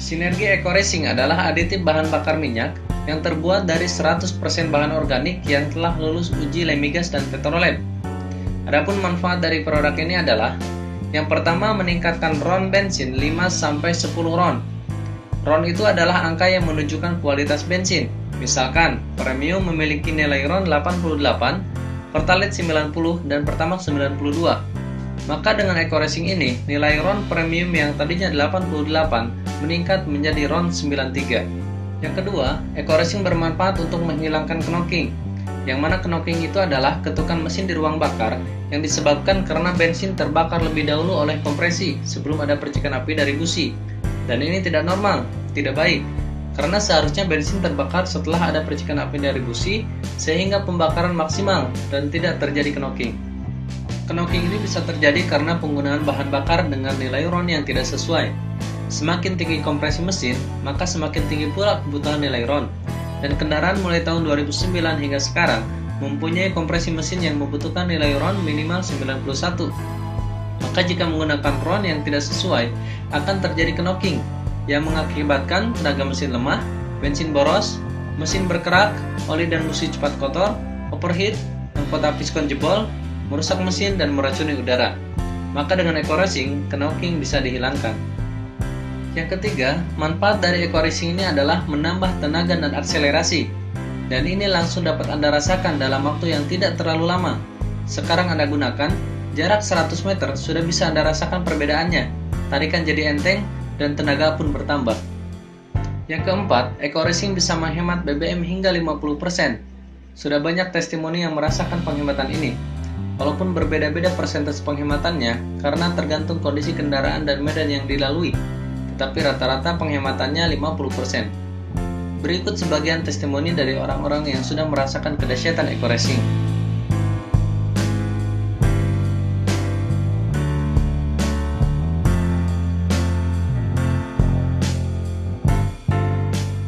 Sinergi Eco Racing adalah aditif bahan bakar minyak yang terbuat dari 100% bahan organik yang telah lulus uji Lemigas dan Petrolab. Adapun manfaat dari produk ini adalah: yang pertama, meningkatkan RON bensin 5-10 RON. RON itu adalah angka yang menunjukkan kualitas bensin. Misalkan, Premium memiliki nilai RON 88, Pertalite 90, dan Pertamax 92. Maka dengan Eco Racing ini, nilai RON Premium yang tadinya 88 meningkat menjadi RON 93. Yang kedua, Eco Racing bermanfaat untuk menghilangkan knocking. Yang mana knocking itu adalah ketukan mesin di ruang bakar yang disebabkan karena bensin terbakar lebih dahulu oleh kompresi sebelum ada percikan api dari busi. Dan ini tidak normal, tidak baik. Karena seharusnya bensin terbakar setelah ada percikan api dari busi sehingga pembakaran maksimal dan tidak terjadi knocking. Knocking ini bisa terjadi karena penggunaan bahan bakar dengan nilai RON yang tidak sesuai. Semakin tinggi kompresi mesin, maka semakin tinggi pula kebutuhan nilai RON. Dan kendaraan mulai tahun 2009 hingga sekarang mempunyai kompresi mesin yang membutuhkan nilai RON minimal 91. Maka jika menggunakan RON yang tidak sesuai, akan terjadi knocking yang mengakibatkan tenaga mesin lemah, bensin boros, mesin berkerak, oli dan busi cepat kotor, overheat, mahkota piskon jebol, merusak mesin dan meracuni udara. Maka dengan Eco Racing, knocking bisa dihilangkan. Yang ketiga, manfaat dari Eco Racing ini adalah menambah tenaga dan akselerasi. Dan ini langsung dapat Anda rasakan dalam waktu yang tidak terlalu lama. Sekarang Anda gunakan, jarak 100 meter sudah bisa Anda rasakan perbedaannya. Tarikan jadi enteng dan tenaga pun bertambah. Yang keempat, Eco Racing bisa menghemat BBM hingga 50%. Sudah banyak testimoni yang merasakan penghematan ini. Walaupun berbeda-beda persentase penghematannya karena tergantung kondisi kendaraan dan medan yang dilalui, tetapi rata-rata penghematannya 50%. Berikut sebagian testimoni dari orang-orang yang sudah merasakan kedahsyatan Eco Racing.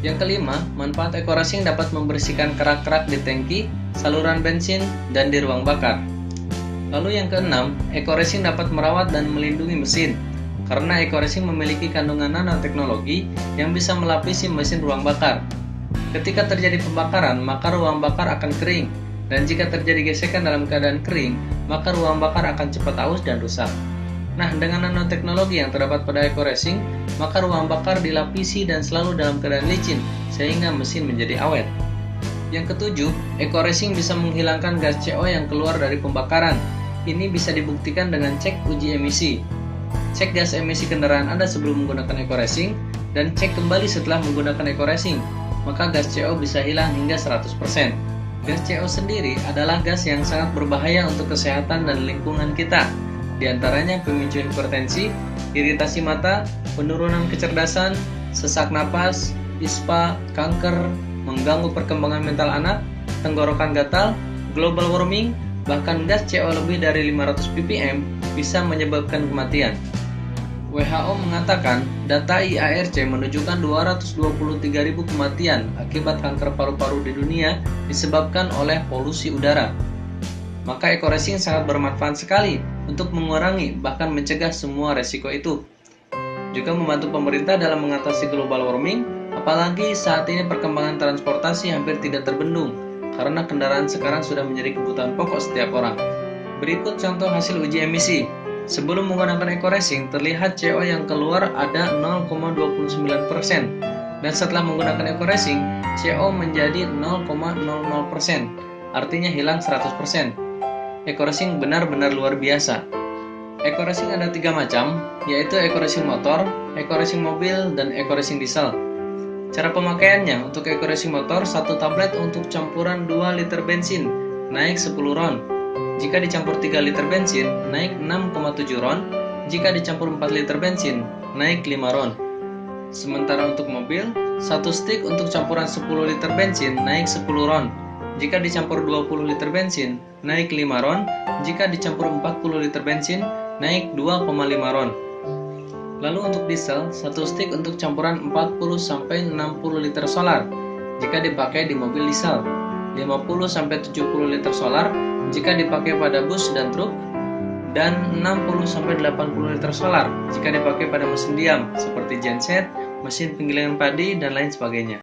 Yang kelima, manfaat Eco Racing dapat membersihkan kerak-kerak di tangki, saluran bensin, dan di ruang bakar. Lalu yang keenam, Eco Racing dapat merawat dan melindungi mesin. Karena Eco Racing memiliki kandungan nanoteknologi yang bisa melapisi mesin ruang bakar. Ketika terjadi pembakaran, maka ruang bakar akan kering. Dan jika terjadi gesekan dalam keadaan kering, maka ruang bakar akan cepat aus dan rusak. Nah, dengan nanoteknologi yang terdapat pada Eco Racing, maka ruang bakar dilapisi dan selalu dalam keadaan licin, sehingga mesin menjadi awet. Yang ketujuh, Eco Racing bisa menghilangkan gas CO yang keluar dari pembakaran. Ini bisa dibuktikan dengan cek uji emisi. Cek gas emisi kendaraan Anda sebelum menggunakan Eco Racing, dan cek kembali setelah menggunakan Eco Racing. Maka gas CO bisa hilang hingga 100%. Gas CO sendiri adalah gas yang sangat berbahaya untuk kesehatan dan lingkungan kita. Di antaranya pemicu hipertensi, iritasi mata, penurunan kecerdasan, sesak napas, ispa, kanker, mengganggu perkembangan mental anak, tenggorokan gatal, global warming, bahkan gas CO lebih dari 500 ppm bisa menyebabkan kematian. WHO mengatakan data IARC menunjukkan 223.000 kematian akibat kanker paru-paru di dunia disebabkan oleh polusi udara. Maka Eco Racing sangat bermanfaat sekali untuk mengurangi bahkan mencegah semua resiko itu. Juga membantu pemerintah dalam mengatasi global warming, apalagi saat ini perkembangan transportasi hampir tidak terbendung karena kendaraan sekarang sudah menjadi kebutuhan pokok setiap orang. Berikut contoh hasil uji emisi. Sebelum menggunakan Eco Racing, terlihat CO yang keluar ada 0,29%. Dan setelah menggunakan Eco Racing, CO menjadi 0,00%. Artinya hilang 100%. Eco Racing benar-benar luar biasa. Eco Racing ada 3 macam, yaitu Eco Racing motor, Eco Racing mobil, dan Eco Racing diesel. Cara pemakaiannya, untuk Eco Racing motor, 1 tablet untuk campuran 2 liter bensin, naik 10 RON. Jika dicampur 3 liter bensin, naik 6,7 RON. Jika dicampur 4 liter bensin, naik 5 RON. Sementara untuk mobil, 1 stick untuk campuran 10 liter bensin, naik 10 RON. Jika dicampur 20 liter bensin, naik 5 RON. Jika dicampur 40 liter bensin, naik 2,5 RON. Lalu untuk diesel, 1 stick untuk campuran 40-60 liter solar jika dipakai di mobil diesel, 50-70 liter solar jika dipakai pada bus dan truk, dan 60-80 liter solar jika dipakai pada mesin diam seperti genset, mesin penggilingan padi, dan lain sebagainya.